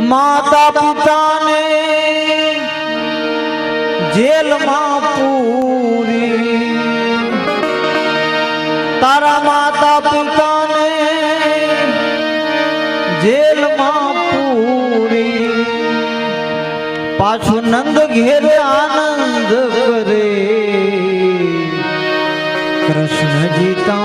માતા પિતાને જેલમાં પૂરી, તારા માતા પિતાને જેલમાં પૂરી, પાછું નંદ ઘેરે આનંદ કરે, કૃષ્ણ જીતા